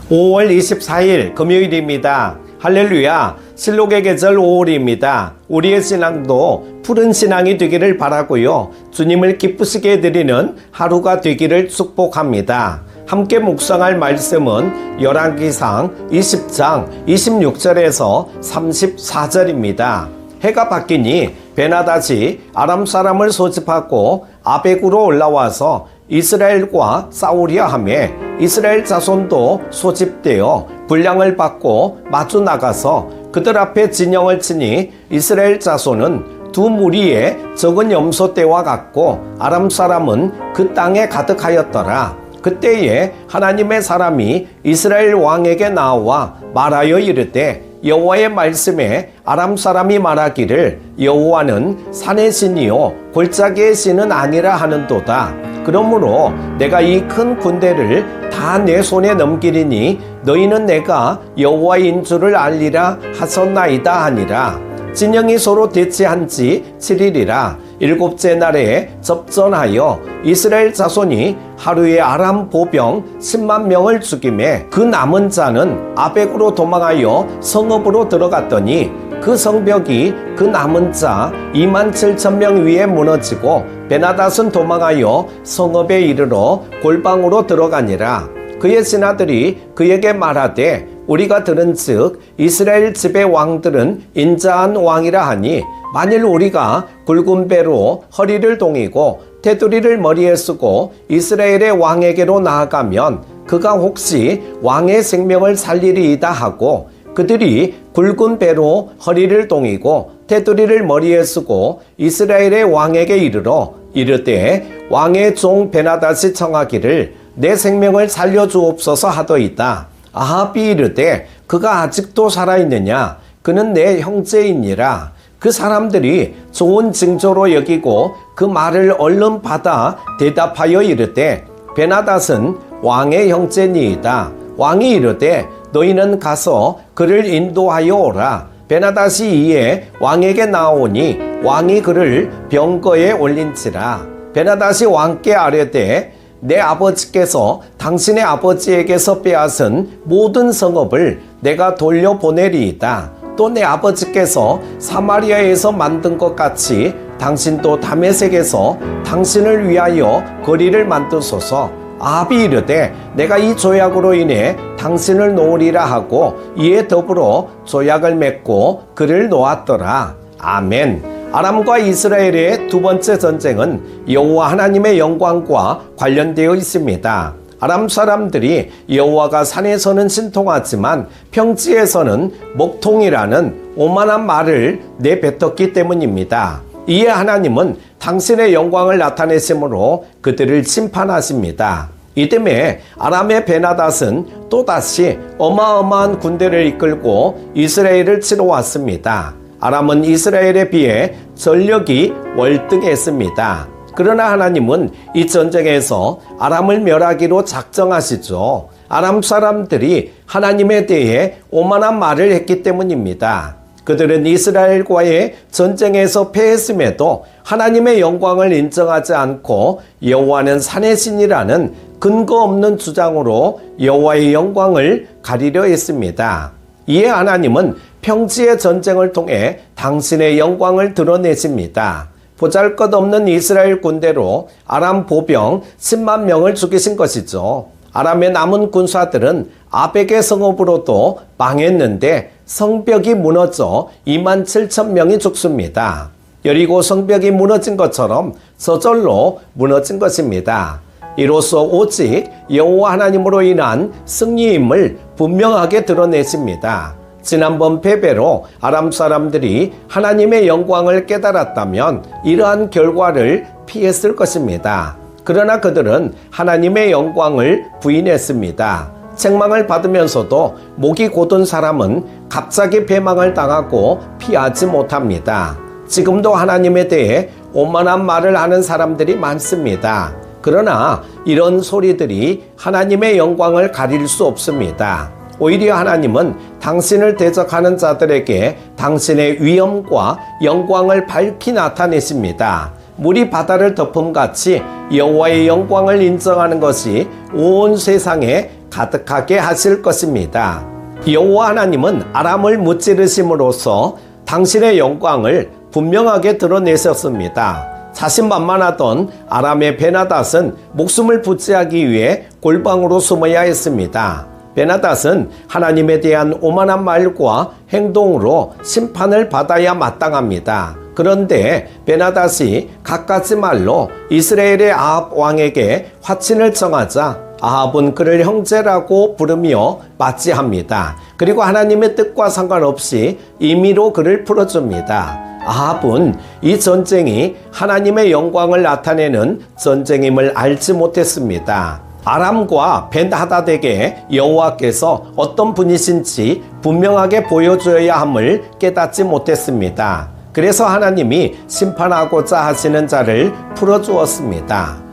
5월 24일 금요일입니다. 할렐루야, 실록의 계절 5월입니다. 우리의 신앙도 푸른 신앙이 되기를 바라고요. 주님을 기쁘시게 해드리는 하루가 되기를 축복합니다. 함께 묵상할 말씀은 열왕기상 20장 26절에서 34절입니다. 해가 바뀌니 베나닷이 아람 사람을 소집하고 아벡으로 올라와서 이스라엘과 싸우려 하며 이스라엘 자손도 소집되어 분량을 받고 마주 나가서 그들 앞에 진영을 치니 이스라엘 자손은 두 무리의 적은 염소떼와 같고 아람 사람은 그 땅에 가득하였더라. 그때에 하나님의 사람이 이스라엘 왕에게 나와 말하여 이르되 여호와의 말씀에 아람 사람이 말하기를 여호와는 산의 신이요 골짜기의 신은 아니라 하는도다. 그러므로 내가 이 큰 군대를 다 내 손에 넘기리니 너희는 내가 여호와인 줄을 알리라 하셨나이다 하니라. 진영이 서로 대치한 지 7일이라. 일곱째 날에 접전하여 이스라엘 자손이 하루에 아람 보병 10만 명을 죽이매 그 남은 자는 아벡으로 도망하여 성읍으로 들어갔더니 그 성벽이 그 남은 자 2만 7천 명 위에 무너지고 베나닷은 도망하여 성읍에 이르러 골방으로 들어가니라. 그의 신하들이 그에게 말하되 우리가 들은즉 이스라엘 집의 왕들은 인자한 왕이라 하니 만일 우리가 굵은 배로 허리를 동이고 테두리를 머리에 쓰고 이스라엘의 왕에게로 나아가면 그가 혹시 왕의 생명을 살리리이다 하고 그들이 굵은 배로 허리를 동이고 테두리를 머리에 쓰고 이스라엘의 왕에게 이르러 이르되 왕의 종 베나닷이 청하기를 내 생명을 살려주옵소서 하더이다. 아합이 이르되 그가 아직도 살아있느냐? 그는 내 형제이니라. 그 사람들이 좋은 징조로 여기고 그 말을 얼른 받아 대답하여 이르되 베나닷은 왕의 형제니이다. 왕이 이르되 너희는 가서 그를 인도하여 오라. 베나닷이 이에 왕에게 나오니 왕이 그를 병거에 올린지라. 베나닷이 왕께 아뢰되 내 아버지께서 당신의 아버지에게서 빼앗은 모든 성읍을 내가 돌려보내리이다. 또 내 아버지께서 사마리아에서 만든 것 같이 당신도 다메섹에서 당신을 위하여 거리를 만드소서. 아합이 이르되 내가 이 조약으로 인해 당신을 놓으리라 하고 이에 더불어 조약을 맺고 그를 놓았더라. 아멘. 아람과 이스라엘의 두 번째 전쟁은 여호와 하나님의 영광과 관련되어 있습니다. 아람 사람들이 여호와가 산에서는 신통하지만 평지에서는 목통이라는 오만한 말을 내뱉었기 때문입니다. 이에 하나님은 당신의 영광을 나타내심으로 그들을 심판하십니다. 이듬해 아람의 베나닷은 또다시 어마어마한 군대를 이끌고 이스라엘을 치러 왔습니다. 아람은 이스라엘에 비해 전력이 월등했습니다. 그러나 하나님은 이 전쟁에서 아람을 멸하기로 작정하시죠. 아람 사람들이 하나님에 대해 오만한 말을 했기 때문입니다. 그들은 이스라엘과의 전쟁에서 패했음에도 하나님의 영광을 인정하지 않고 여호와는 산의 신이라는 근거 없는 주장으로 여호와의 영광을 가리려 했습니다. 이에 하나님은 평지의 전쟁을 통해 당신의 영광을 드러내십니다. 보잘것없는 이스라엘 군대로 아람 보병 10만 명을 죽이신 것이죠. 아람의 남은 군사들은 아벡의 성읍으로도 망했는데 성벽이 무너져 2만 7천 명이 죽습니다. 여리고 성벽이 무너진 것처럼 저절로 무너진 것입니다. 이로써 오직 여호와 하나님으로 인한 승리임을 분명하게 드러내십니다. 지난번 패배로 아람 사람들이 하나님의 영광을 깨달았다면 이러한 결과를 피했을 것입니다. 그러나 그들은 하나님의 영광을 부인했습니다. 책망을 받으면서도 목이 곧은 사람은 갑자기 패망을 당하고 피하지 못합니다. 지금도 하나님에 대해 오만한 말을 하는 사람들이 많습니다. 그러나 이런 소리들이 하나님의 영광을 가릴 수 없습니다. 오히려 하나님은 당신을 대적하는 자들에게 당신의 위엄과 영광을 밝히 나타내십니다. 물이 바다를 덮음같이 여호와의 영광을 인정하는 것이 온 세상에 가득하게 하실 것입니다. 여호와 하나님은 아람을 무찌르심으로써 당신의 영광을 분명하게 드러내셨습니다. 자신만만하던 아람의 베나닷은 목숨을 부지하기 위해 골방으로 숨어야 했습니다. 베나닷은 하나님에 대한 오만한 말과 행동으로 심판을 받아야 마땅합니다. 그런데 베나닷이 갖가지 말로 이스라엘의 아합 왕에게 화친을 청하자 아합은 그를 형제라고 부르며 맞이합니다. 그리고 하나님의 뜻과 상관없이 임의로 그를 풀어줍니다. 아합은 이 전쟁이 하나님의 영광을 나타내는 전쟁임을 알지 못했습니다. 아람과 벤하닷에게 여호와께서 어떤 분이신지 분명하게 보여줘야 함을 깨닫지 못했습니다. 그래서 하나님이 심판하고자 하시는 자를 풀어주었습니다.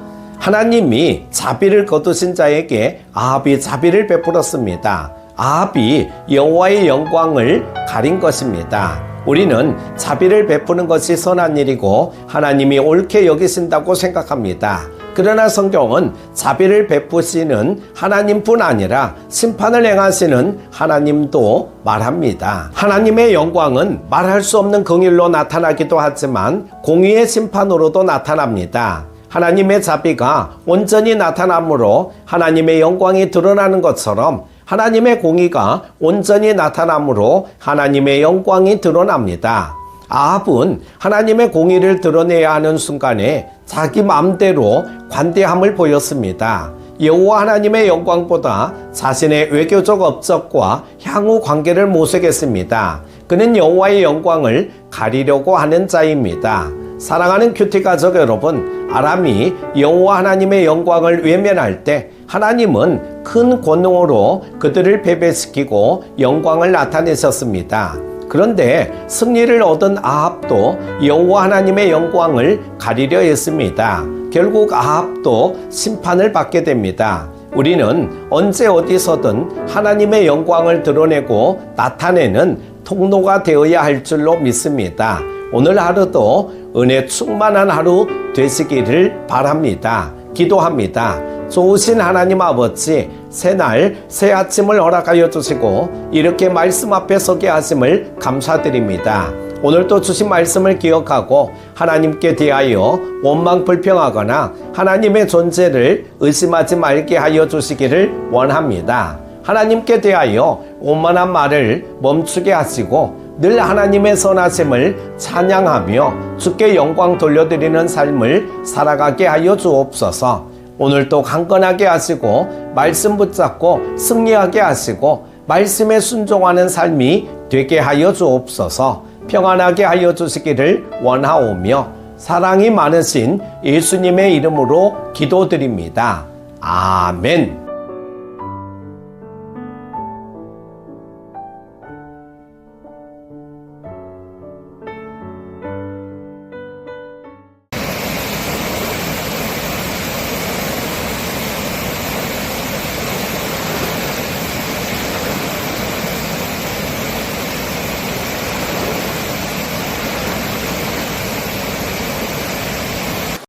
하나님이 자비를 거두신 자에게 아합이 자비를 베풀었습니다. 아합이 여호와의 영광을 가린 것입니다. 우리는 자비를 베푸는 것이 선한 일이고 하나님이 옳게 여기신다고 생각합니다. 그러나 성경은 자비를 베푸시는 하나님뿐 아니라 심판을 행하시는 하나님도 말합니다. 하나님의 영광은 말할 수 없는 긍휼로 나타나기도 하지만 공의의 심판으로도 나타납니다. 하나님의 자비가 온전히 나타나므로 하나님의 영광이 드러나는 것처럼 하나님의 공의가 온전히 나타나므로 하나님의 영광이 드러납니다. 아합은 하나님의 공의를 드러내야 하는 순간에 자기 마음대로 관대함을 보였습니다. 여호와 하나님의 영광보다 자신의 외교적 업적과 향후 관계를 모색했습니다. 그는 여호와의 영광을 가리려고 하는 자입니다. 사랑하는 큐티 가족 여러분, 아람이 여호와 하나님의 영광을 외면할 때 하나님은 큰 권능으로 그들을 패배시키고 영광을 나타내셨습니다. 그런데 승리를 얻은 아합도 여호와 하나님의 영광을 가리려 했습니다. 결국 아합도 심판을 받게 됩니다. 우리는 언제 어디서든 하나님의 영광을 드러내고 나타내는 통로가 되어야 할 줄로 믿습니다. 오늘 하루도 은혜 충만한 하루 되시기를 바랍니다. 기도합니다. 좋으신 하나님 아버지, 새날 새 아침을 허락하여 주시고 이렇게 말씀 앞에 서게 하심을 감사드립니다. 오늘도 주신 말씀을 기억하고 하나님께 대하여 원망 불평하거나 하나님의 존재를 의심하지 말게 하여 주시기를 원합니다. 하나님께 대하여 오만한 말을 멈추게 하시고 늘 하나님의 선하심을 찬양하며 주께 영광 돌려드리는 삶을 살아가게 하여 주옵소서. 오늘도 강건하게 하시고 말씀 붙잡고 승리하게 하시고 말씀에 순종하는 삶이 되게 하여 주옵소서. 평안하게 하여 주시기를 원하오며 사랑이 많으신 예수님의 이름으로 기도드립니다. 아멘.